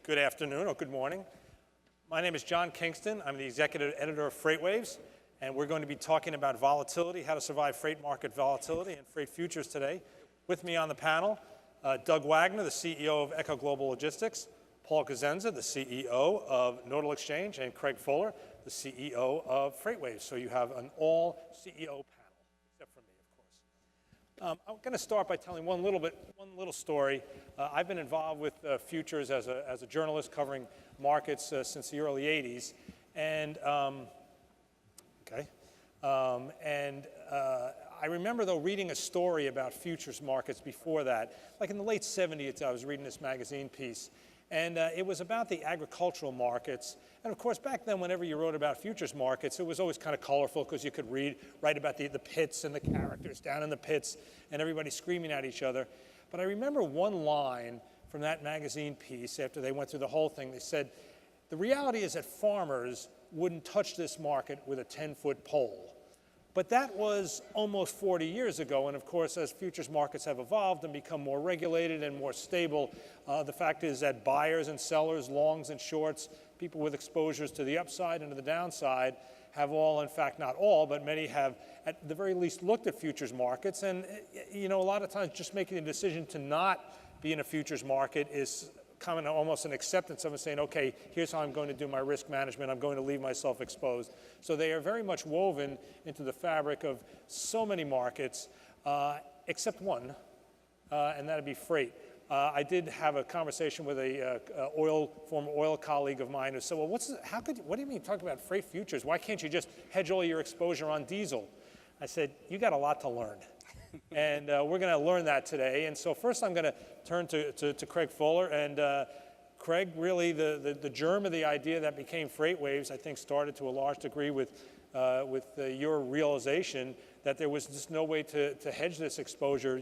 Good afternoon or good morning. My name is John Kingston. I'm the executive editor of FreightWaves, and we're going to be talking about volatility, how to survive freight market volatility and freight futures today. With me on the panel, Doug Wagner, the CEO of Echo Global Logistics, Paul Cosenza, the CEO of Nodal Exchange, and Craig Fuller, the CEO of FreightWaves. So you have an all CEO panel, except for me, of course. I'm going to start by telling one little story. I've been involved with futures as a journalist covering markets since the early 80s. And, I remember, though, reading a story about futures markets before that. Like in the late 70s, I was reading this magazine piece. And it was about the agricultural markets. And of course, back then, whenever you wrote about futures markets, it was always kind of colorful because you could write about the pits and the characters down in the pits and everybody screaming at each other. But I remember one line from that magazine piece after they went through the whole thing. They said, the reality is that farmers wouldn't touch this market with a 10-foot pole. But that was almost 40 years ago, and of course, as futures markets have evolved and become more regulated and more stable, the fact is that buyers and sellers, longs and shorts, people with exposures to the upside and to the downside have all, in fact, not all, but many have at the very least looked at futures markets. And, you know, a lot of times just making the decision to not be in a futures market is kind of almost an acceptance of it, saying, okay, here's how I'm going to do my risk management. I'm going to leave myself exposed. So they are very much woven into the fabric of so many markets, except one, and that would be freight. I did have a conversation with a former oil colleague of mine who said, well, what do you mean talking about freight futures? Why can't you just hedge all your exposure on diesel? I said, you got a lot to learn. And we're going to learn that today. And so first I'm going to turn to Craig Fuller. And Craig, really the germ of the idea that became FreightWaves, I think, started to a large degree with your realization that there was just no way to hedge this exposure.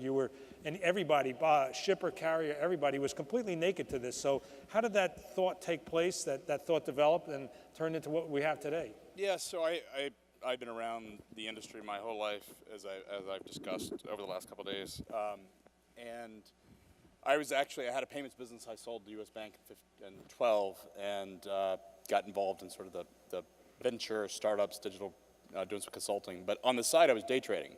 And everybody, shipper, carrier, everybody was completely naked to this. So how did that thought take place, that thought develop and turn into what we have today? Yeah, so I've been around the industry my whole life, as I've discussed over the last couple of days. And I had a payments business. I sold to U.S. Bank in 2012 and got involved in sort of the venture, startups, digital, doing some consulting. But on the side, I was day trading,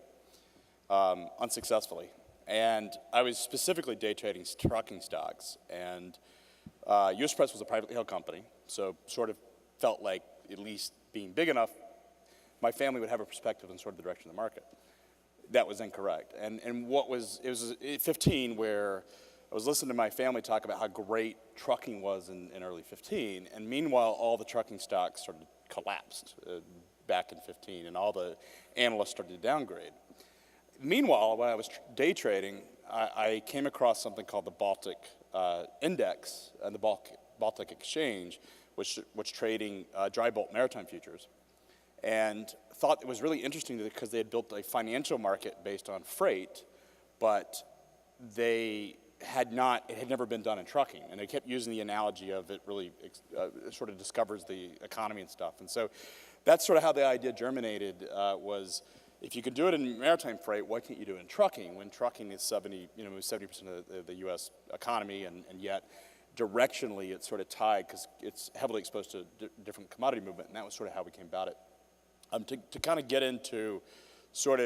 unsuccessfully. And I was specifically day trading trucking stocks. And U.S. Press was a privately held company, so sort of felt like, at least being big enough, my family would have a perspective on sort of the direction of the market. That was incorrect. And it was at 15 where I was listening to my family talk about how great trucking was in early 15, and meanwhile all the trucking stocks sort of collapsed back in 15, and all the analysts started to downgrade. Meanwhile, while I was day trading, I came across something called the Baltic Index and the Baltic Exchange, which trading dry bulk maritime futures. And thought it was really interesting because they had built a financial market based on freight, but it had never been done in trucking. And they kept using the analogy of it really sort of discovers the economy and stuff. And so that's sort of how the idea germinated, was if you can do it in maritime freight, why can't you do it in trucking? When trucking is 70% of the U.S. economy, and yet directionally it's sort of tied because it's heavily exposed to different commodity movement, and that was sort of how we came about it. To kind of get into so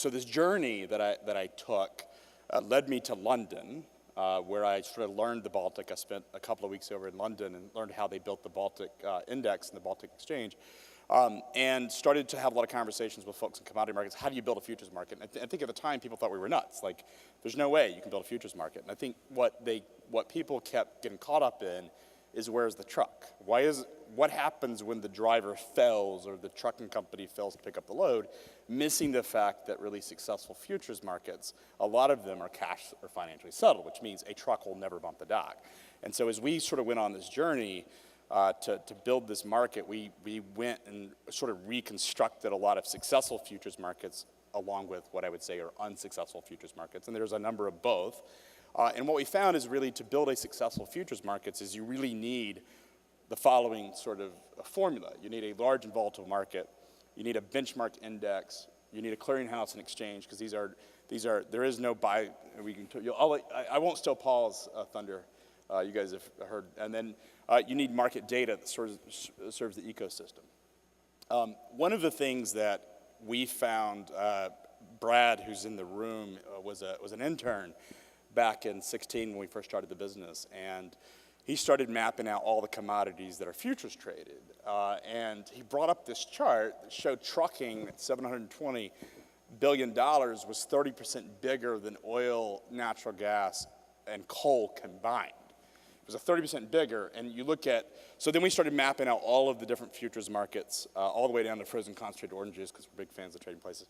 this journey that I took led me to London, where I sort of learned the Baltic. I spent a couple of weeks over in London and learned how they built the Baltic Index and the Baltic Exchange, and started to have a lot of conversations with folks in commodity markets. How do you build a futures market? And I think at the time people thought we were nuts. Like, there's no way you can build a futures market. And I think what people kept getting caught up in is, where's the truck? What happens when the driver fails or the trucking company fails to pick up the load, missing the fact that really successful futures markets, a lot of them are cash or financially settled, which means a truck will never bump the dock. And so as we sort of went on this journey to build this market, we went and sort of reconstructed a lot of successful futures markets along with what I would say are unsuccessful futures markets. And there's a number of both. And what we found is really to build a successful futures markets is you really need the following sort of a formula. You need a large and volatile market. You need a benchmark index. You need a clearinghouse and exchange, because there is no buy. I won't steal Paul's thunder. You guys have heard. And then you need market data that serves the ecosystem. One of the things that we found, Brad, who's in the room, was an intern back in 16 when we first started the business, and he started mapping out all the commodities that are futures traded. And he brought up this chart that showed trucking at $720 billion was 30% bigger than oil, natural gas, and coal combined. It was a 30% bigger, and you look at, so then we started mapping out all of the different futures markets, all the way down to frozen concentrated oranges, because we're big fans of trading places.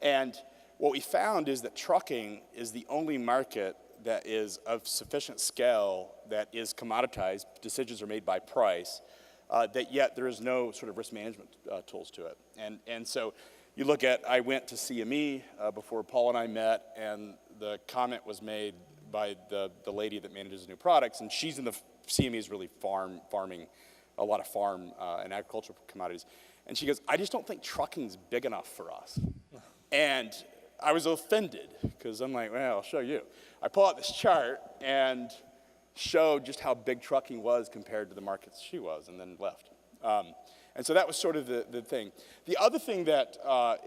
And what we found is that trucking is the only market that is of sufficient scale that is commoditized, decisions are made by price, that yet there is no sort of risk management tools to it. And so you look at, I went to CME before Paul and I met, and the comment was made by the lady that manages new products, and she's in the, CME is really farming, a lot of farm and agricultural commodities. And she goes, I just don't think trucking's big enough for us. And I was offended, because I'm like, well, I'll show you. I pull out this chart and showed just how big trucking was compared to the markets she was, and then left. And so that was sort of the thing. The other thing that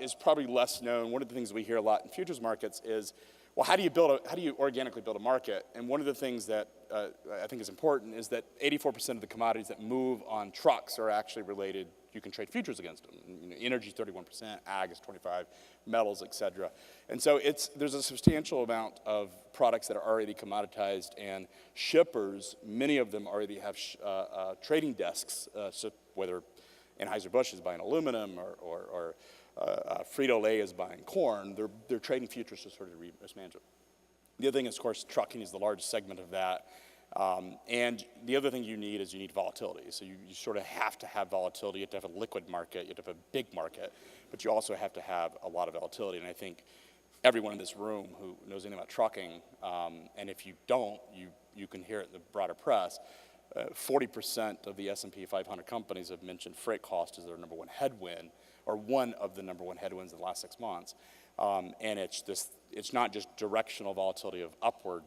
is probably less known, one of the things we hear a lot in futures markets is, well, how do you organically build a market? And one of the things that I think is important is that 84% of the commodities that move on trucks are actually related. You can trade futures against them. You know, energy is 31%, ag is 25%, metals, et cetera. And so there's a substantial amount of products that are already commoditized, and shippers, many of them already have trading desks, so whether Anheuser-Busch is buying aluminum or Frito-Lay is buying corn, they're trading futures to sort of risk manage it. The other thing is, of course, trucking is the largest segment of that. And the other thing you need is volatility. So you sort of have to have volatility. You have to have a liquid market. You have to have a big market. But you also have to have a lot of volatility. And I think everyone in this room who knows anything about trucking, and if you don't, you can hear it in the broader press, 40% of the S&P 500 companies have mentioned freight cost as their number one headwind, or one of the number one headwinds in the last 6 months. And it's not just directional volatility of upward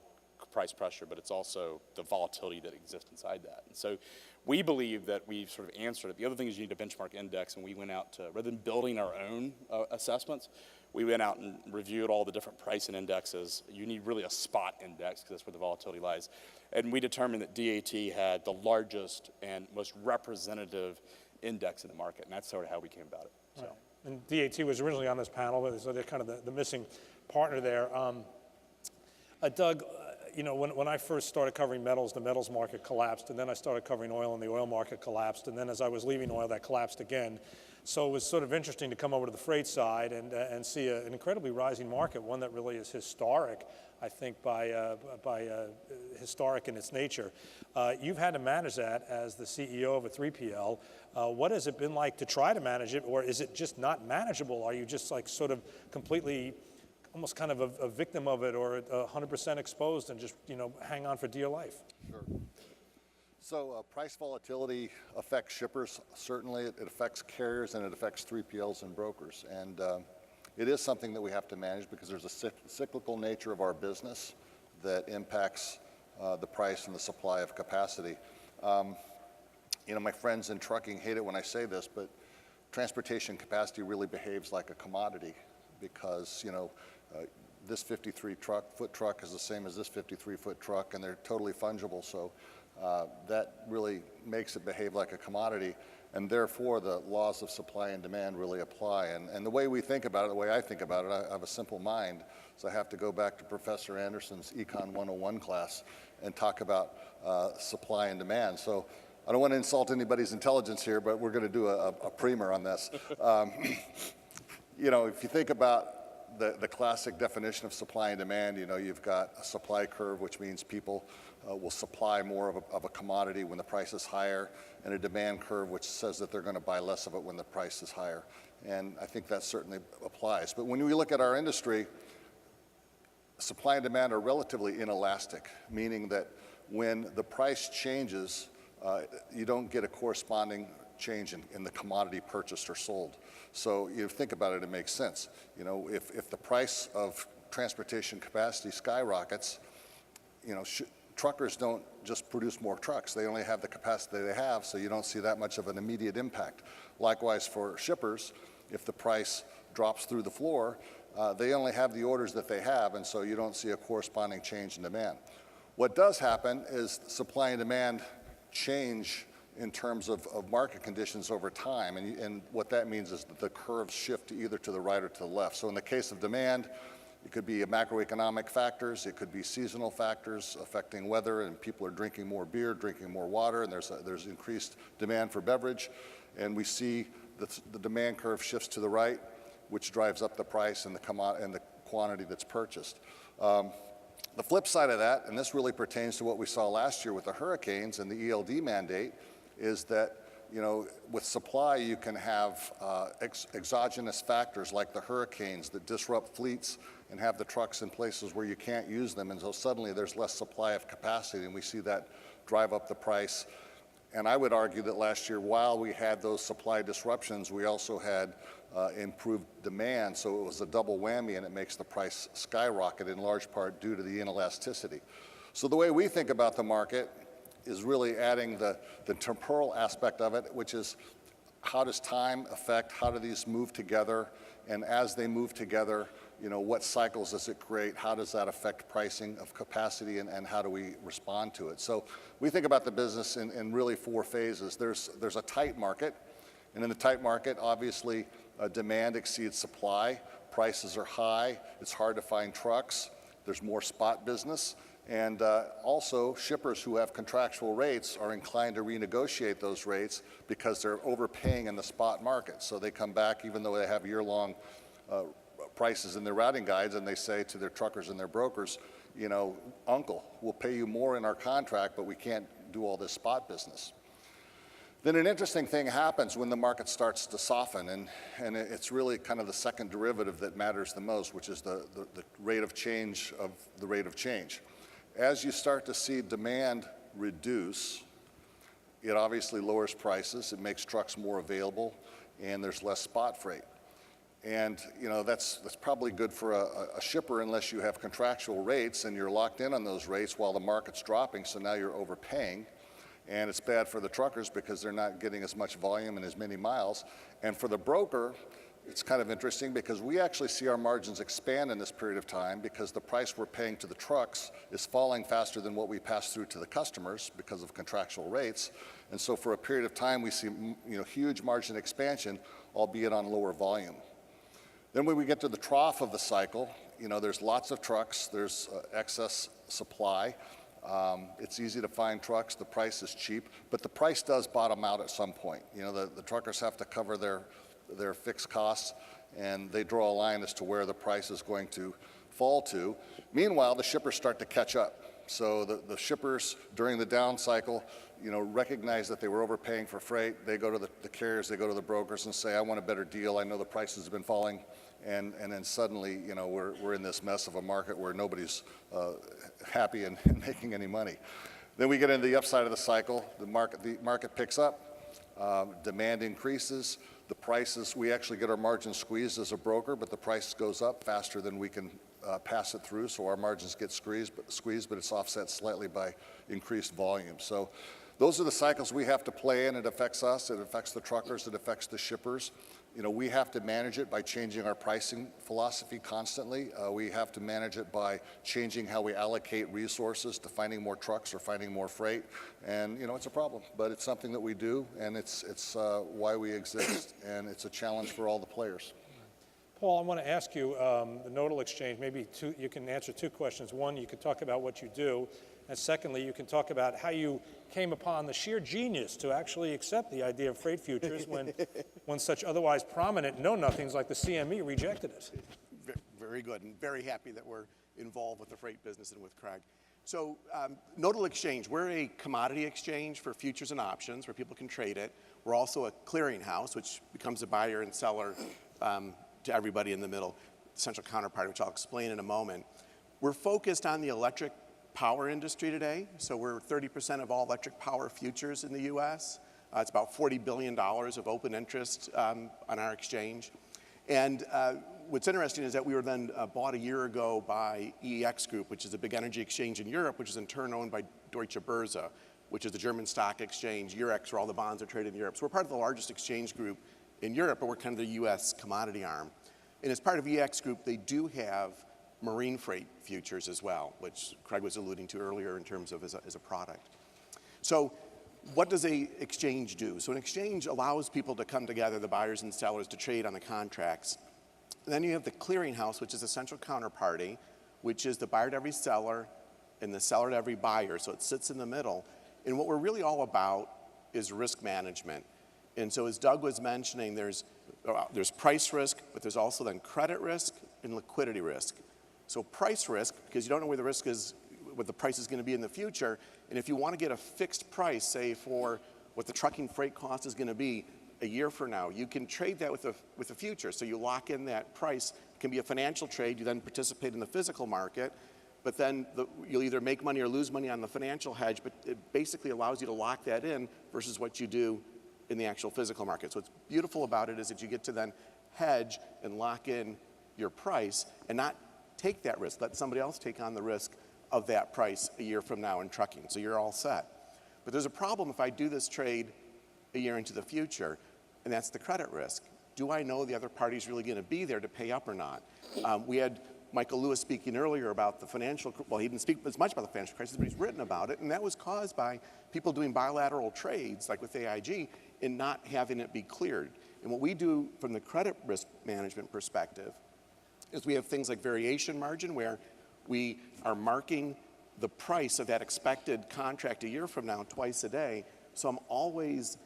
price pressure, but it's also the volatility that exists inside that. And so we believe that we've sort of answered it. The other thing is you need a benchmark index, and we went out to, rather than building our own assessments, we went out and reviewed all the different pricing indexes. You need really a spot index, because that's where the volatility lies. And we determined that DAT had the largest and most representative index in the market, and that's sort of how we came about it. So. Right. And DAT was originally on this panel, so they're kind of the missing partner there. Doug, you know, when I first started covering metals, the metals market collapsed, and then I started covering oil, and the oil market collapsed, and then as I was leaving oil, that collapsed again. So it was sort of interesting to come over to the freight side and see an incredibly rising market, one that really is historic, I think, by historic in its nature. You've had to manage that as the CEO of a 3PL. What has it been like to try to manage it, or is it just not manageable? Are you just like sort of completely, almost kind of a victim of it, or 100% exposed and just, you know, hang on for dear life? Sure. So price volatility affects shippers, certainly. It affects carriers, and it affects 3PLs and brokers. And it is something that we have to manage, because there's a cyclical nature of our business that impacts the price and the supply of capacity. You know, my friends in trucking hate it when I say this, but transportation capacity really behaves like a commodity, because, you know, this 53-foot truck is the same as this 53-foot truck, and they're totally fungible. So that really makes it behave like a commodity, and therefore the laws of supply and demand really apply. And the way we think about it, the way I think about it, I have a simple mind, so I have to go back to Professor Anderson's Econ 101 class and talk about supply and demand. So I don't want to insult anybody's intelligence here, but we're going to do a primer on this. You know, if you think about the classic definition of supply and demand, you know, you've got a supply curve, which means people will supply more of a commodity when the price is higher, and a demand curve, which says that they're going to buy less of it when the price is higher. And I think that certainly applies. But when we look at our industry, supply and demand are relatively inelastic, meaning that when the price changes, you don't get a corresponding change in the commodity purchased or sold. So you think about it, it makes sense. You know, if the price of transportation capacity skyrockets, you know, truckers don't just produce more trucks. They only have the capacity they have, so you don't see that much of an immediate impact. Likewise for shippers, if the price drops through the floor, they only have the orders that they have, and so you don't see a corresponding change in demand. What does happen is supply and demand change in terms of market conditions over time, and what that means is that the curves shift either to the right or to the left. So in the case of demand, it could be macroeconomic factors, it could be seasonal factors affecting weather, and people are drinking more beer, drinking more water, and there's increased demand for beverage, and we see the demand curve shifts to the right, which drives up the price and the quantity that's purchased. The flip side of that, and this really pertains to what we saw last year with the hurricanes and the ELD mandate, is that, you know, with supply you can have exogenous factors like the hurricanes that disrupt fleets and have the trucks in places where you can't use them, and so suddenly there's less supply of capacity, and we see that drive up the price. And I would argue that last year, while we had those supply disruptions, we also had improved demand, so it was a double whammy, and it makes the price skyrocket in large part due to the inelasticity. So the way we think about the market is really adding the temporal aspect of it, which is how does time affect, how do these move together, and as they move together, you know, what cycles does it create, how does that affect pricing of capacity, and how do we respond to it? So we think about the business in really 4 phases. There's a tight market, and in the tight market, obviously, demand exceeds supply, prices are high, it's hard to find trucks, there's more spot business, and also shippers who have contractual rates are inclined to renegotiate those rates because they're overpaying in the spot market. So they come back even though they have year-long prices in their routing guides, and they say to their truckers and their brokers, you know, uncle, we'll pay you more in our contract, but we can't do all this spot business. Then an interesting thing happens when the market starts to soften, and it's really kind of the second derivative that matters the most, which is the rate of change of the rate of change. As you start to see demand reduce, it obviously lowers prices, it makes trucks more available, and there's less spot freight. And you know, that's probably good for a shipper unless you have contractual rates and you're locked in on those rates while the market's dropping, so now you're overpaying. And it's bad for the truckers because they're not getting as much volume and as many miles. And for the broker, it's kind of interesting because we actually see our margins expand in this period of time because the price we're paying to the trucks is falling faster than what we pass through to the customers because of contractual rates. And so for a period of time, we see, you know, huge margin expansion, albeit on lower volume. Then when we get to the trough of the cycle, you know, there's lots of trucks, there's excess supply. It's easy to find trucks, the price is cheap, but the price does bottom out at some point. You know, the truckers have to cover their fixed costs, and they draw a line as to where the price is going to fall to. Meanwhile, the shippers start to catch up. So the shippers during the down cycle, you know, recognize that they were overpaying for freight. They go to the carriers, they go to the brokers and say, I want a better deal. I know the prices have been falling. And then suddenly, you know, we're in this mess of a market where nobody's happy and making any money. Then we get into the upside of the cycle. The market picks up, demand increases. The prices, we actually get our margins squeezed as a broker, but the price goes up faster than we can pass it through, so our margins get squeezed, but it's offset slightly by increased volume. So those are the cycles we have to play in. It affects us, it affects the truckers, it affects the shippers. You know, we have to manage it by changing our pricing philosophy constantly. We have to manage it by changing how we allocate resources to finding more trucks or finding more freight. And, you know, it's a problem, but it's something that we do, and it's why we exist, and it's a challenge for all the players. Paul, I want to ask you, the Nodal Exchange, maybe you can answer 2 questions. One, you could talk about what you do, and secondly, you can talk about how you came upon the sheer genius to actually accept the idea of freight futures when such otherwise prominent know-nothings like the CME rejected it. Very good, and very happy that we're involved with the freight business and with Craig. So Nodal Exchange, we're a commodity exchange for futures and options where people can trade it. We're also a clearinghouse, which becomes a buyer and seller to everybody in the middle, central counterparty, which I'll explain in a moment. We're focused on the electric power industry today. So we're 30% of all electric power futures in the US. It's about $40 billion of open interest on our exchange. And what's interesting is that we were then bought a year ago by EEX Group, which is a big energy exchange in Europe, which is in turn owned by Deutsche Börse, which is the German stock exchange, Eurex, where all the bonds are traded in Europe. So we're part of the largest exchange group in Europe, but we're kind of the US commodity arm. And as part of EEX Group, they do have marine freight futures as well, which Craig was alluding to earlier in terms of as a product. So what does an exchange do? So an exchange allows people to come together, the buyers and sellers, to trade on the contracts. And then you have the clearinghouse, which is a central counterparty, which is the buyer to every seller and the seller to every buyer. So it sits in the middle. And what we're really all about is risk management. And so as Doug was mentioning, there's price risk, but there's also then credit risk and liquidity risk. So price risk, because you don't know where the risk is, what the price is going to be in the future, and if you want to get a fixed price, say for what the trucking freight cost is going to be a year from now, you can trade that with a future. So you lock in that price. It can be a financial trade. You then participate in the physical market, but then you'll either make money or lose money on the financial hedge, but it basically allows you to lock that in versus what you do in the actual physical market. So what's beautiful about it is that you get to then hedge and lock in your price and not take that risk. Let somebody else take on the risk of that price a year from now in trucking. So you're all set. But there's a problem if I do this trade a year into the future, and that's the credit risk. Do I know the other party's really going to be there to pay up or not? We had Michael Lewis speaking earlier about the financial, well, he didn't speak as much about the financial crisis, but he's written about it, and that was caused by people doing bilateral trades, like with AIG, and not having it be cleared. And what we do from the credit risk management perspective is we have things like variation margin, where we are marking the price of that expected contract a year from now twice a day. So I'm always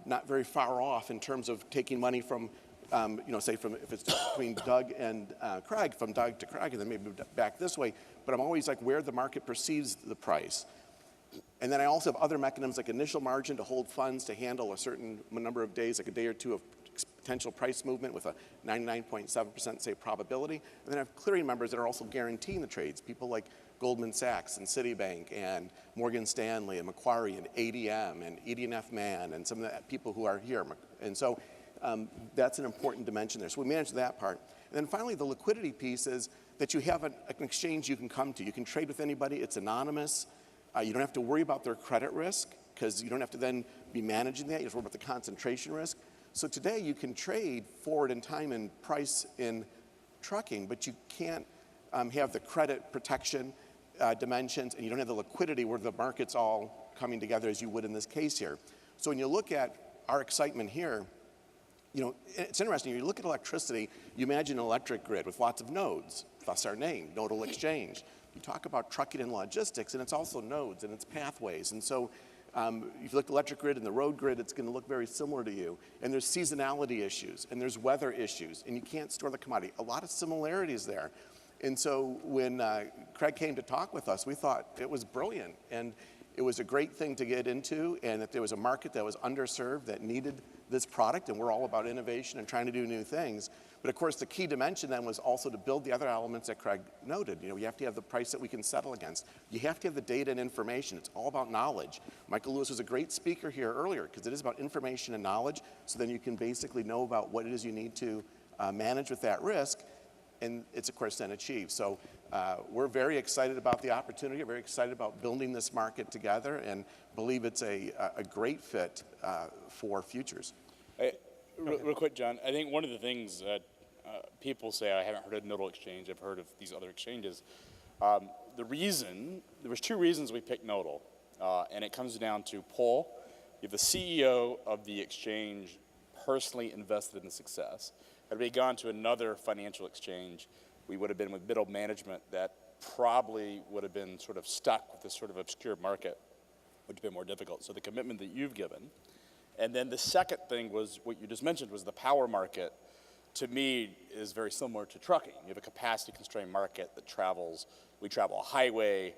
not very far off in terms of taking money from, say from, if it's between Doug and Craig, from Doug to Craig, and then maybe back this way. But I'm always like where the market perceives the price. And then I also have other mechanisms like initial margin to hold funds to handle a certain number of days, like a day or two of potential price movement with a 99.7% say probability. And then I have clearing members that are also guaranteeing the trades, people like Goldman Sachs and Citibank and Morgan Stanley and Macquarie and ADM and ED&F Man and some of the people who are here. And so that's an important dimension there. So we manage that part. And then finally, the liquidity piece is that you have an exchange you can come to. You can trade with anybody. It's anonymous. You don't have to worry about their credit risk because you don't have to then be managing that. You just worry about the concentration risk. So today you can trade forward in time and price in trucking, but you can't have the credit protection dimensions, and you don't have the liquidity where the market's all coming together as you would in this case here. So when you look at our excitement here, it's interesting. You look at electricity, you imagine an electric grid with lots of nodes, thus our name, Nodal Exchange. You talk about trucking and logistics, and it's also nodes and it's pathways. And so if you look at the electric grid and the road grid, it's going to look very similar to you. And there's seasonality issues, and there's weather issues, and you can't store the commodity. A lot of similarities there. And so when Craig came to talk with us, we thought it was brilliant. And it was a great thing to get into, and that there was a market that was underserved that needed this product, and we're all about innovation and trying to do new things. But of course, the key dimension then was also to build the other elements that Craig noted. You have to have the price that we can settle against. You have to have the data and information. It's all about knowledge. Michael Lewis was a great speaker here earlier because it is about information and knowledge, so then you can basically know about what it is you need to manage with that risk, and it's of course then achieved. So we're very excited about the opportunity, very excited about building this market together, and believe it's a great fit for futures. Real quick, John, I think one of the things that people say, I haven't heard of Nodal Exchange, I've heard of these other exchanges. There was two reasons we picked Nodal, and it comes down to Paul, if the CEO of the exchange personally invested in the success. Had we gone to another financial exchange, we would have been with middle management that probably would have been sort of stuck with this sort of obscure market, which would have been more difficult. So the commitment that you've given. And then the second thing was what you just mentioned was the power market, to me, is very similar to trucking. You have a capacity-constrained market that travels. We travel a highway.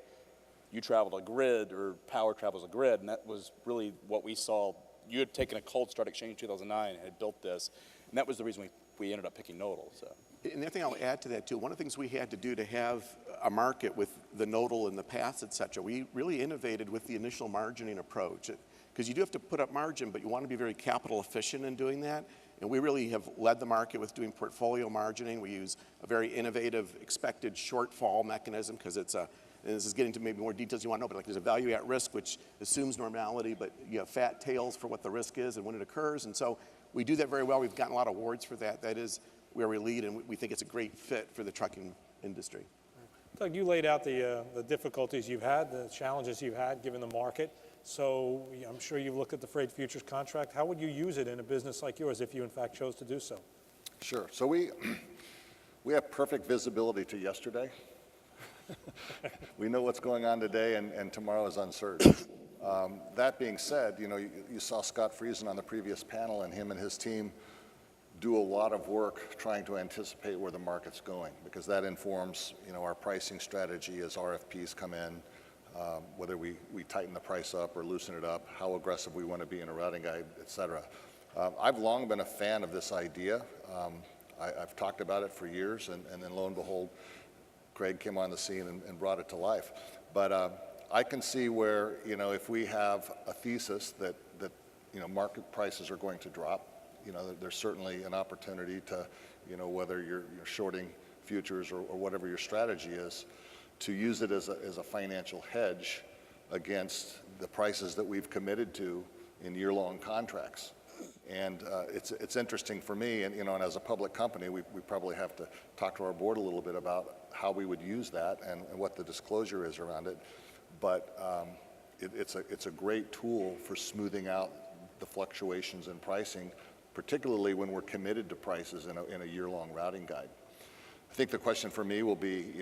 You travel a grid, or power travels a grid, and that was really what we saw. You had taken a cold start exchange in 2009 and had built this, and that was the reason we ended up picking Nodal. So. And the other thing I'll add to that too, one of the things we had to do to have a market with the nodal in the past, et cetera, we really innovated with the initial margining approach. Because you do have to put up margin, but you want to be very capital efficient in doing that. And we really have led the market with doing portfolio margining. We use a very innovative expected shortfall mechanism because it's a, and this is getting to maybe more details you want to know, but like there's a value at risk which assumes normality, but you have fat tails for what the risk is and when it occurs. And so we do that very well. We've gotten a lot of awards for that. That is where we lead, and we think it's a great fit for the trucking industry. Doug, you laid out the difficulties you've had, the challenges you've had given the market. So I'm sure you've looked at the freight futures contract. How would you use it in a business like yours if you in fact chose to do so? Sure. So we have perfect visibility to yesterday. We know what's going on today, and tomorrow is uncertain. That being said, you saw Scott Friesen on the previous panel, and him and his team do a lot of work trying to anticipate where the market's going, because that informs our pricing strategy as RFPs come in, whether we tighten the price up or loosen it up, how aggressive we want to be in a routing guide, et cetera. I've long been a fan of this idea. I've talked about it for years, and then lo and behold, Craig came on the scene and brought it to life. But I can see where, if we have a thesis that market prices are going to drop, there's certainly an opportunity to, whether you're shorting futures or whatever your strategy is, to use it as a financial hedge against the prices that we've committed to in year-long contracts. And it's interesting for me, and and as a public company, we probably have to talk to our board a little bit about how we would use that and what the disclosure is around it. But it's a great tool for smoothing out the fluctuations in pricing, particularly when we're committed to prices in a year-long routing guide. I think the question for me will be,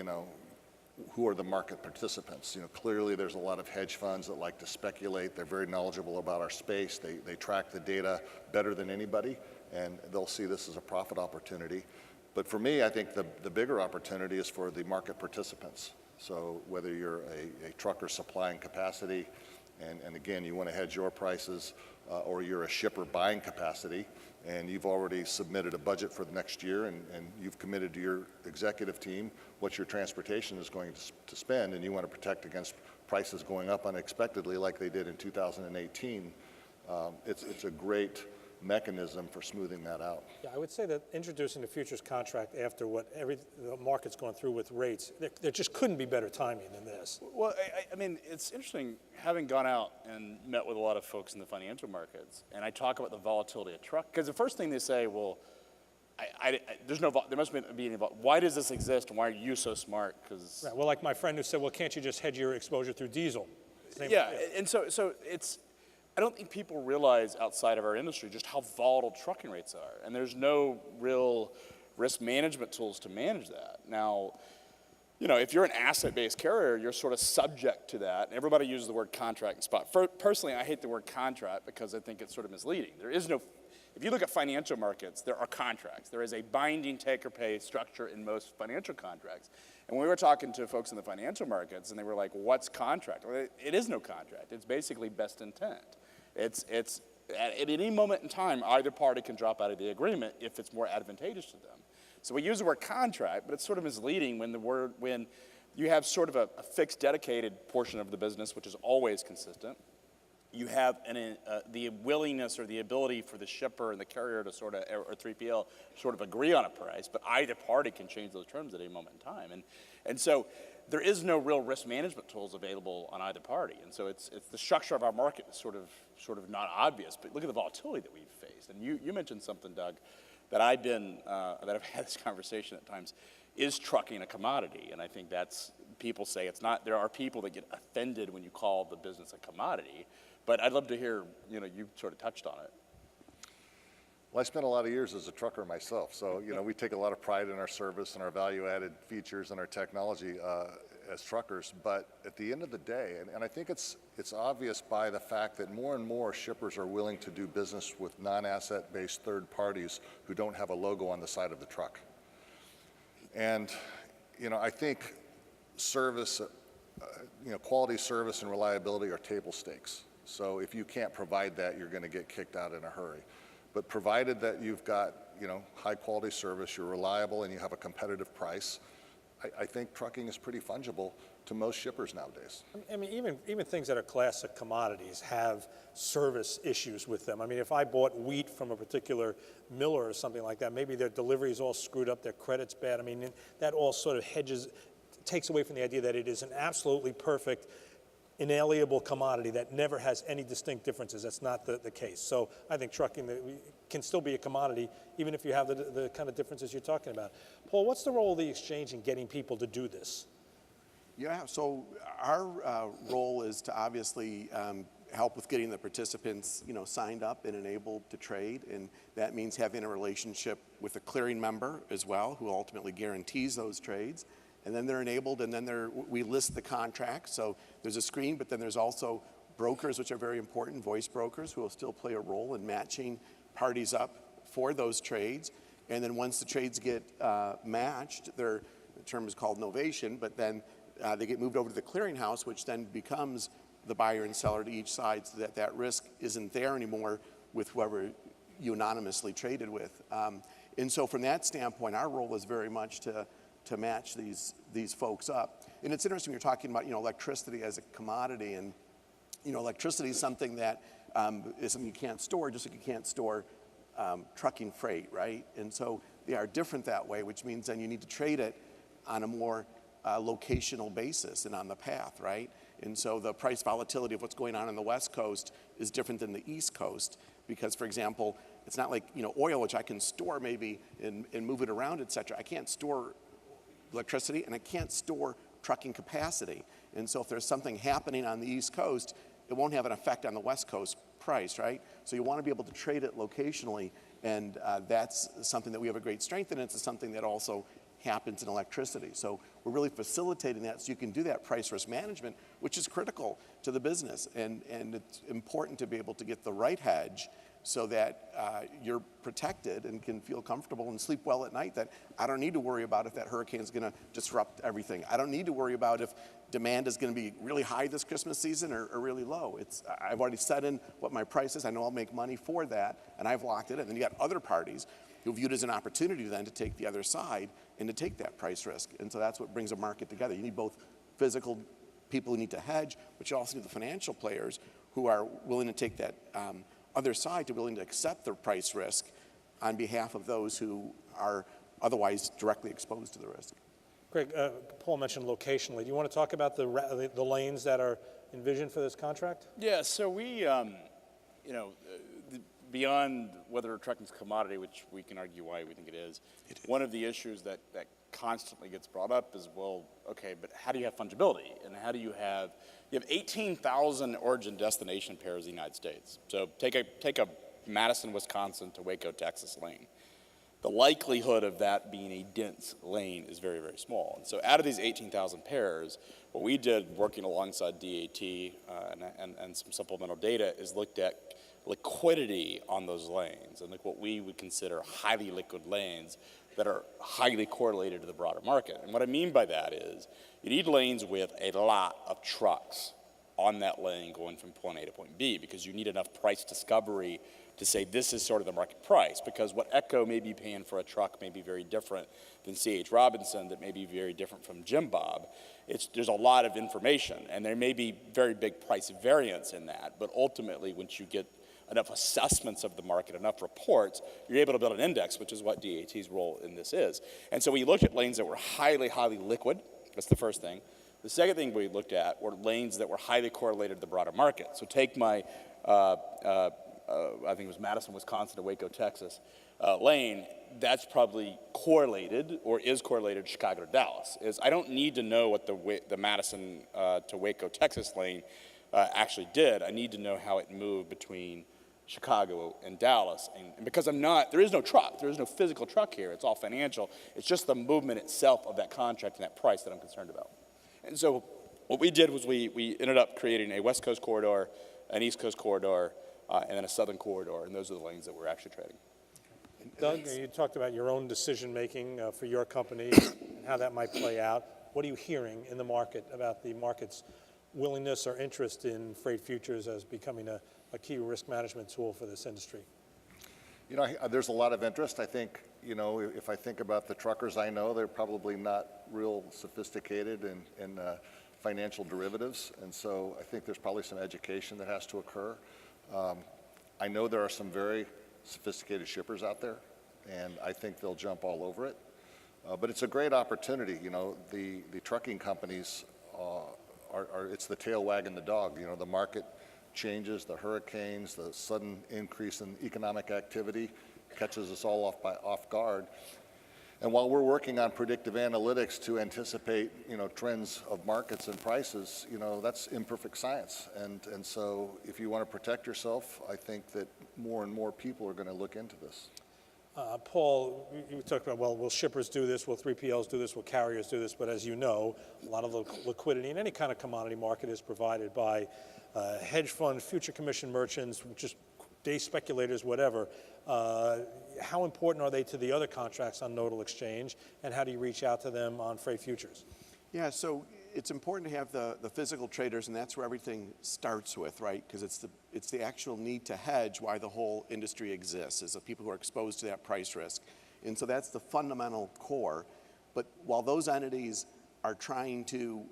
who are the market participants? Clearly there's a lot of hedge funds that like to speculate. They're very knowledgeable about our space. They track the data better than anybody, and they'll see this as a profit opportunity. But for me, I think the bigger opportunity is for the market participants. So whether you're a trucker supplying capacity, and again, you want to hedge your prices, or you're a shipper buying capacity, and you've already submitted a budget for the next year, and you've committed to your executive team what your transportation is going to spend, and you want to protect against prices going up unexpectedly like they did in 2018, it's a great mechanism for smoothing that out. Yeah, I would say that introducing the futures contract after what the market's gone through with rates, there just couldn't be better timing than this. Well, I mean, it's interesting, having gone out and met with a lot of folks in the financial markets, and I talk about the volatility of truck, because the first thing they say, well, there must be any, why does this exist, and why are you so smart? Because Right, well, like my friend who said, well, can't you just hedge your exposure through diesel? yeah, and so it's, I don't think people realize outside of our industry just how volatile trucking rates are, and there's no real risk management tools to manage that. Now, if you're an asset-based carrier, you're sort of subject to that. And everybody uses the word contract and spot. Personally, I hate the word contract because I think it's sort of misleading. There is no, if you look at financial markets, there are contracts. There is a binding take-or-pay structure in most financial contracts. And we were talking to folks in the financial markets, and they were like, what's contract? Well, it is no contract. It's basically best intent. It's at any moment in time, either party can drop out of the agreement if it's more advantageous to them. So we use the word contract, but it's sort of misleading when you have sort of a fixed, dedicated portion of the business, which is always consistent. You have the willingness or the ability for the shipper and the carrier to sort of, or 3PL, sort of agree on a price, but either party can change those terms at any moment in time. And so there is no real risk management tools available on either party. And so it's the structure of our market is sort of not obvious, but look at the volatility that we've faced. And you mentioned something, Doug, that I've had this conversation at times. Is trucking a commodity? And I think people say it's not. There are people that get offended when you call the business a commodity. But I'd love to hear, you sort of touched on it. Well, I spent a lot of years as a trucker myself, so we take a lot of pride in our service and our value-added features and our technology as truckers. But at the end of the day, and I think it's obvious by the fact that more and more shippers are willing to do business with non-asset-based third parties who don't have a logo on the side of the truck. And I think service, quality service and reliability are table stakes. So if you can't provide that, you're going to get kicked out in a hurry. But provided that you've got, high quality service, you're reliable, and you have a competitive price, I think trucking is pretty fungible to most shippers nowadays. I mean, even things that are classic commodities have service issues with them. I mean, if I bought wheat from a particular miller or something like that, maybe their delivery is all screwed up, their credit's bad. I mean, that all sort of takes away from the idea that it is an absolutely perfect, inalienable commodity that never has any distinct differences. That's not the case. So I think trucking can still be a commodity, even if you have the kind of differences you're talking about. Paul, what's the role of the exchange in getting people to do this? Yeah, so our role is to obviously help with getting the participants, signed up and enabled to trade, and that means having a relationship with a clearing member as well, who ultimately guarantees those trades. And then they're enabled, and then we list the contract. So there's a screen, but then there's also brokers, which are very important, voice brokers, who will still play a role in matching parties up for those trades. And then once the trades get matched, the term is called novation, but then they get moved over to the clearinghouse, which then becomes the buyer and seller to each side, so that risk isn't there anymore with whoever you anonymously traded with. And so from that standpoint, our role is very much to match these folks up. And it's interesting, you're talking about electricity as a commodity, and electricity is something that is something you can't store, just like you can't store trucking freight, right? And so they are different that way, which means then you need to trade it on a more locational basis and on the path, right? And so the price volatility of what's going on the West Coast is different than the East Coast, because, for example, it's not like oil, which I can store maybe and move it around, et cetera. I can't store electricity, and I can't store trucking capacity. And so if there's something happening on the East Coast, it won't have an effect on the West Coast price, right? So you want to be able to trade it locationally, and that's something that we have a great strength in. It's something that also happens in electricity. So we're really facilitating that so you can do that price risk management, which is critical to the business. And it's important to be able to get the right hedge so that you're protected and can feel comfortable and sleep well at night, that I don't need to worry about if that hurricane is going to disrupt everything. I don't need to worry about if demand is going to be really high this Christmas season or really low. I've already set in what my price is. I know I'll make money for that, and I've locked it in. And then you got other parties who view it as an opportunity then to take the other side and to take that price risk. And so that's what brings a market together. You need both physical people who need to hedge, but you also need the financial players who are willing to take that other side, to willing to accept the price risk on behalf of those who are otherwise directly exposed to the risk. Greg, Paul mentioned locationally. Do you want to talk about the lanes that are envisioned for this contract? Yeah, so we, beyond whether trucking's a commodity, which we can argue why we think it is, one of the issues that constantly gets brought up is, well, okay, but how do you have fungibility? And how do you have 18,000 origin destination pairs in the United States. So take a Madison, Wisconsin to Waco, Texas lane. The likelihood of that being a dense lane is very, very small. And so out of these 18,000 pairs, what we did working alongside DAT and some supplemental data is looked at liquidity on those lanes and like what we would consider highly liquid lanes that are highly correlated to the broader market. And what I mean by that is you need lanes with a lot of trucks on that lane going from point A to point B, because you need enough price discovery to say this is sort of the market price, because what Echo may be paying for a truck may be very different than C.H. Robinson, that may be very different from Jim Bob. There's a lot of information, and there may be very big price variance in that, but ultimately once you get enough assessments of the market, enough reports, you're able to build an index, which is what DAT's role in this is. And so we looked at lanes that were highly, highly liquid. That's the first thing. The second thing we looked at were lanes that were highly correlated to the broader market. So take my, I think it was Madison, Wisconsin to Waco, Texas lane. That's probably correlated or is correlated to Chicago to Dallas. I don't need to know what the Madison to Waco, Texas lane actually did. I need to know how it moved between Chicago and Dallas. And because there is no truck, there is no physical truck here, it's all financial. It's just the movement itself of that contract and that price that I'm concerned about. And so what we did was we ended up creating a West Coast corridor, an East Coast corridor, and then a Southern corridor, and those are the lanes that we're actually trading. Doug, you talked about your own decision-making for your company and how that might play out. What are you hearing in the market about the market's willingness or interest in freight futures as becoming a key risk management tool for this industry? You know, there's a lot of interest. I think, you know, if I think about the truckers I know, they're probably not real sophisticated in financial derivatives, and so I think there's probably some education that has to occur. I know there are some very sophisticated shippers out there, and I think they'll jump all over it. But it's a great opportunity. You know, the trucking companies it's the tail wagging the dog. You know, the market changes, the hurricanes, the sudden increase in economic activity catches us all off guard. And while we're working on predictive analytics to anticipate, you know, trends of markets and prices, you know, that's imperfect science. And so if you want to protect yourself, I think that more and more people are going to look into this. Paul, you talked about, well, will shippers do this? Will 3PLs do this? Will carriers do this? But as you know, a lot of the liquidity in any kind of commodity market is provided by hedge fund, future commission merchants, just day speculators, whatever. How important are they to the other contracts on Nodal Exchange, and how do you reach out to them on Freight Futures? Yeah, so it's important to have the physical traders, and that's where everything starts with, right? Because it's the actual need to hedge why the whole industry exists, is the people who are exposed to that price risk. And so that's the fundamental core. But while those entities are trying to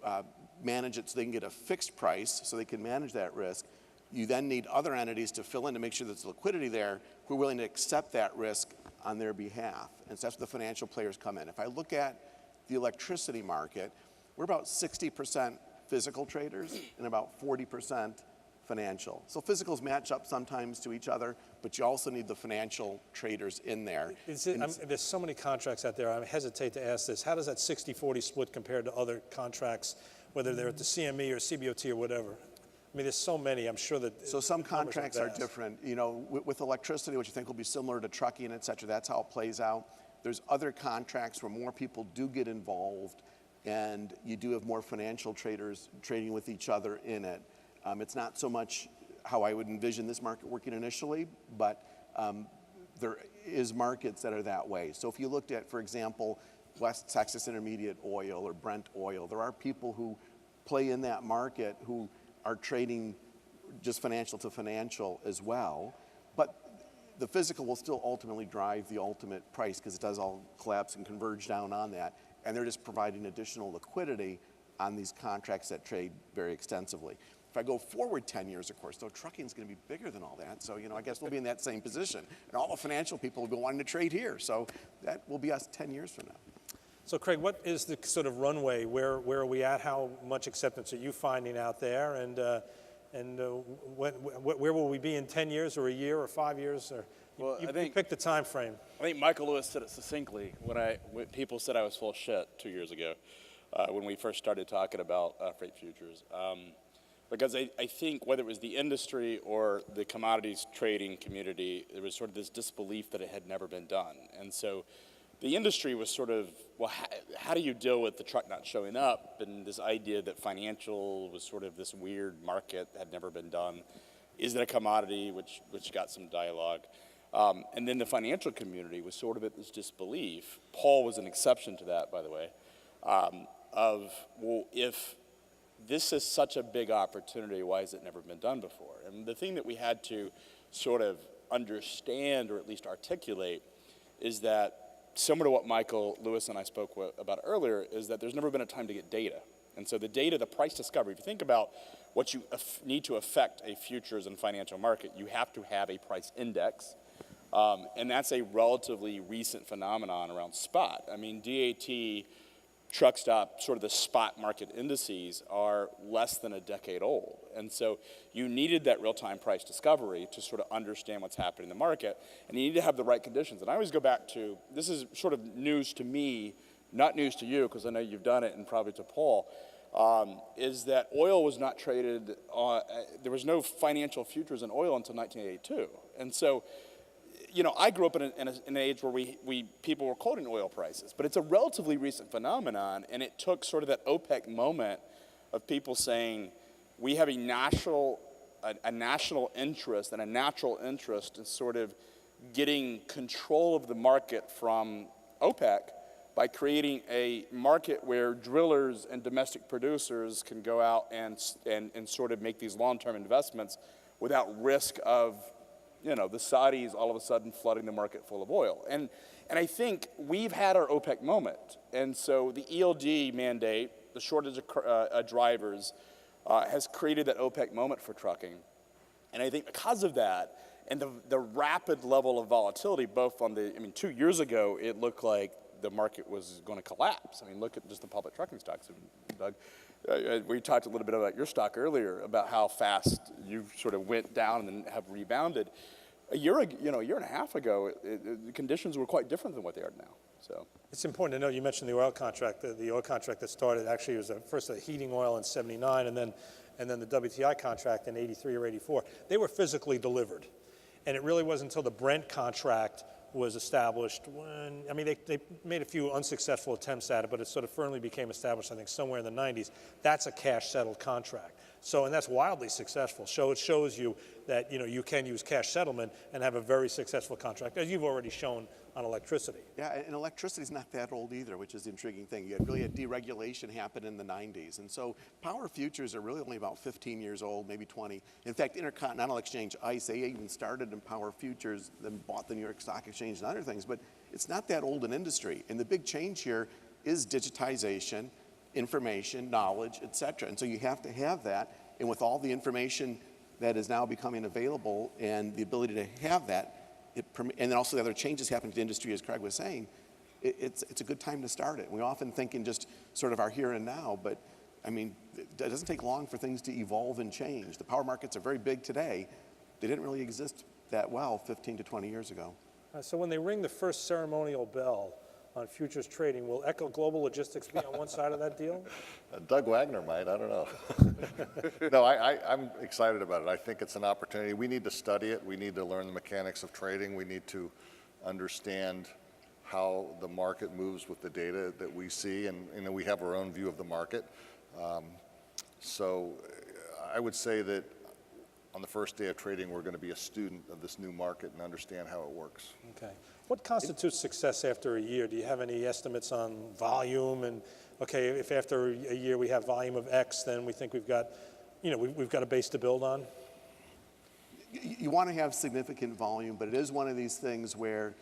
manage it so they can get a fixed price, so they can manage that risk, you then need other entities to fill in to make sure there's liquidity there who are willing to accept that risk on their behalf. And so that's where the financial players come in. If I look at the electricity market, we're about 60% physical traders and about 40% financial. So physicals match up sometimes to each other, but you also need the financial traders in there. There's so many contracts out there. I hesitate to ask this. How does that 60-40 split compare to other contracts, whether they're at the CME or CBOT or whatever? I mean, there's so many, I'm sure that... So some contracts are different. You know, with electricity, which you think will be similar to trucking, et cetera, that's how it plays out. There's other contracts where more people do get involved, and you do have more financial traders trading with each other in it. It's not so much how I would envision this market working initially, but there is markets that are that way. So if you looked at, for example, West Texas Intermediate oil or Brent oil, there are people who play in that market who are trading just financial to financial as well. But the physical will still ultimately drive the ultimate price because it does all collapse and converge down on that. And they're just providing additional liquidity on these contracts that trade very extensively. If I go forward 10 years, of course, though, trucking is going to be bigger than all that. So, you know, I guess we'll be in that same position. And all the financial people will be wanting to trade here. So that will be us 10 years from now. So, Craig, what is the sort of runway? Where are we at? How much acceptance are you finding out there? And where will we be in 10 years or a year or 5 years? Or Well, you I think picked the time frame. I think Michael Lewis said it succinctly when people said I was full of shit 2 years ago when we first started talking about freight futures. Because I think whether it was the industry or the commodities trading community, there was sort of this disbelief that it had never been done. And so the industry was sort of, well, how do you deal with the truck not showing up, and this idea that financial was sort of this weird market that had never been done. Is it a commodity, which got some dialogue. And then the financial community was sort of at this disbelief. Paul was an exception to that, by the way, of, well, if this is such a big opportunity, why has it never been done before? And the thing that we had to sort of understand, or at least articulate, is that similar to what Michael Lewis and I spoke about earlier, is that there's never been a time to get data. And so the data, the price discovery, if you think about what you need to affect a futures and financial market, you have to have a price index. And that's a relatively recent phenomenon around spot. I mean, DAT, truck stop, sort of the spot market indices are less than a decade old. And so you needed that real-time price discovery to sort of understand what's happening in the market, and you need to have the right conditions. And I always go back to, this is sort of news to me, not news to you, because I know you've done it, and probably to Paul, is that oil was not traded, there was no financial futures in oil until 1982. And so, you know, I grew up in an age where people were quoting oil prices, but it's a relatively recent phenomenon, and it took sort of that OPEC moment of people saying, we have a national interest and a natural interest in sort of getting control of the market from OPEC by creating a market where drillers and domestic producers can go out and sort of make these long-term investments without risk of you know, the Saudis all of a sudden flooding the market full of oil. And I think we've had our OPEC moment. And so the ELD mandate, the shortage of drivers, has created that OPEC moment for trucking. And I think because of that, and the rapid level of volatility, both on the, I mean, 2 years ago, it looked like the market was going to collapse. I mean, look at just the public trucking stocks. Doug, we talked a little bit about your stock earlier, about how fast you sort of went down and then have rebounded. A year and a half ago, the conditions were quite different than what they are now. So it's important to know, you mentioned the oil contract. The oil contract that started actually was first a heating oil in '79, and then the WTI contract in '83 or '84. They were physically delivered. And it really wasn't until the Brent contract was established when, I mean, they made a few unsuccessful attempts at it, but it sort of firmly became established, I think, somewhere in the 90s. That's a cash-settled contract. So, and that's wildly successful. So it shows you that, you know, you can use cash settlement and have a very successful contract, as you've already shown on electricity. Yeah, and electricity's not that old either, which is the intriguing thing. You had really a deregulation happen in the 90s. And so power futures are really only about 15 years old, maybe 20. In fact, Intercontinental Exchange, ICE, they even started in power futures, then bought the New York Stock Exchange and other things. But it's not that old an industry. And the big change here is digitization, information, knowledge, et cetera. And so you have to have that. And with all the information that is now becoming available and the ability to have that, and then also the other changes happening to the industry, as Craig was saying, it's a good time to start it. We often think in just sort of our here and now, but I mean, it doesn't take long for things to evolve and change. The power markets are very big today. They didn't really exist that well 15 to 20 years ago. So when they ring the first ceremonial bell on futures trading, will Echo Global Logistics be on one side of that deal? Doug Wagner might, I don't know. No, I'm excited about it. I think it's an opportunity. We need to study it. We need to learn the mechanics of trading. We need to understand how the market moves with the data that we see, and you know, we have our own view of the market. So I would say that on the first day of trading, we're going to be a student of this new market and understand how it works. Okay. What constitutes success after a year? Do you have any estimates on volume? And okay, if after a year we have volume of X, then we think we've got, you know, we've got a base to build on? You want to have significant volume, but it is one of these things where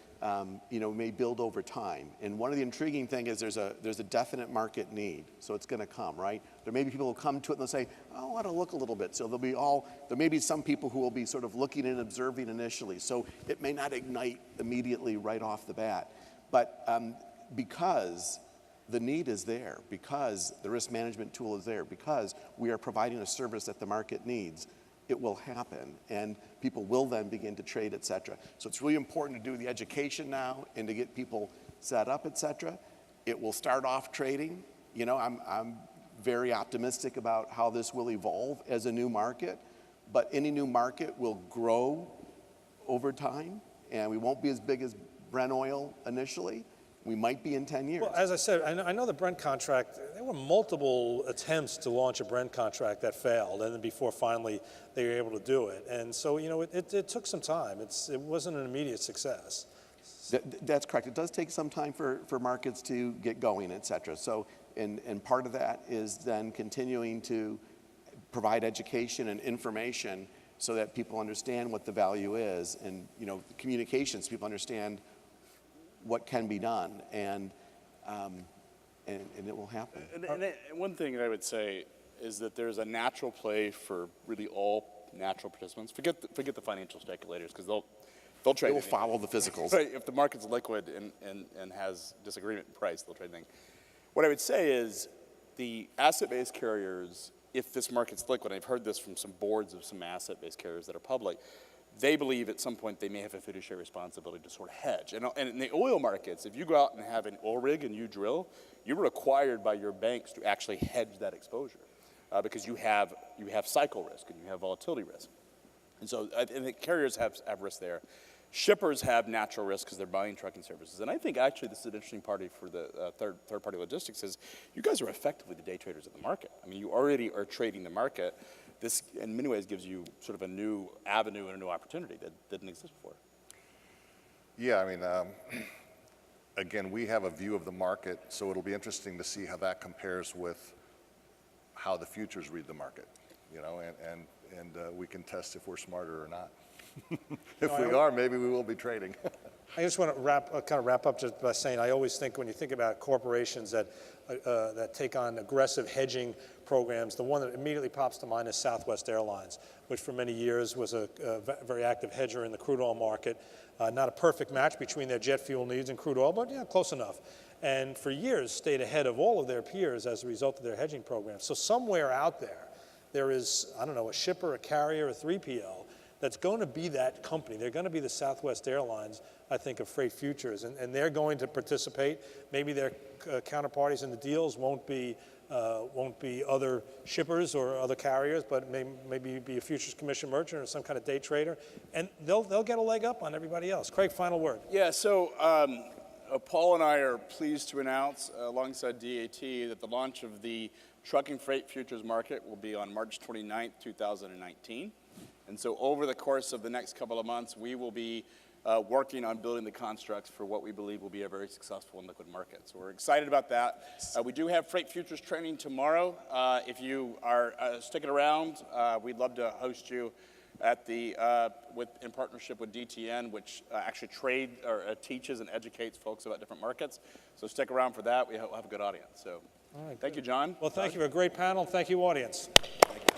you know, may build over time. And one of the intriguing thing is there's a definite market need, so it's going to come, right? There may be people who come to it and they'll say, oh, I want to look a little bit. So there may be some people who will be sort of looking and observing initially. So it may not ignite immediately right off the bat, but because the need is there, because the risk management tool is there, because we are providing a service that the market needs, it will happen, and people will then begin to trade, et cetera. So it's really important to do the education now and to get people set up, et cetera. It will start off trading. You know, I'm very optimistic about how this will evolve as a new market, but any new market will grow over time, and we won't be as big as Brent oil initially. We might be in 10 years. Well, as I said, I know the Brent contract, there were multiple attempts to launch a Brent contract that failed, and then before finally they were able to do it. And so, you know, it took some time. It wasn't an immediate success. That's correct. It does take some time for markets to get going, et cetera. So, and part of that is then continuing to provide education and information so that people understand what the value is, and, you know, communications, people understand what can be done, and it will happen. And one thing that I would say is that there's a natural play for really all natural participants. Forget the financial speculators, because they'll trade. They will follow the physicals. Right. If the market's liquid and has disagreement in price, they'll trade anything. What I would say is the asset-based carriers, if this market's liquid, and I've heard this from some boards of some asset-based carriers that are public, they believe at some point they may have a fiduciary responsibility to sort of hedge. And in the oil markets, if you go out and have an oil rig and you drill, you're required by your banks to actually hedge that exposure because you have cycle risk and you have volatility risk. And so I think carriers have risk there. Shippers have natural risk because they're buying trucking services. And I think actually this is an interesting party for the third-party logistics is you guys are effectively the day traders of the market. I mean, you already are trading the market. This, in many ways, gives you sort of a new avenue and a new opportunity that didn't exist before. Yeah, I mean, again, we have a view of the market, so it'll be interesting to see how that compares with how the futures read the market, you know, and we can test if we're smarter or not. If we are, maybe we will be trading. I just want to wrap up just by saying I always think when you think about corporations that take on aggressive hedging programs, the one that immediately pops to mind is Southwest Airlines, which for many years was a very active hedger in the crude oil market. Not a perfect match between their jet fuel needs and crude oil, but yeah, close enough. And for years stayed ahead of all of their peers as a result of their hedging programs. So somewhere out there is, I don't know, a shipper, a carrier, a 3PL that's going to be that company. They're going to be the Southwest Airlines, I think, of freight futures, and they're going to participate. Maybe their counterparties in the deals won't be other shippers or other carriers, but maybe be a futures commission merchant or some kind of day trader, and they'll get a leg up on everybody else. Craig, final word. Yeah, so Paul and I are pleased to announce, alongside DAT, that the launch of the trucking freight futures market will be on March 29th, 2019. And so over the course of the next couple of months, we will be working on building the constructs for what we believe will be a very successful and liquid market. So we're excited about that. We do have freight futures training tomorrow. If you are sticking around, we'd love to host you at the in partnership with DTN, which actually teaches and educates folks about different markets. So stick around for that. We'll have a good audience. So, All right, thank you, John. Well, thank you for a great panel. Thank you, audience. Thank you.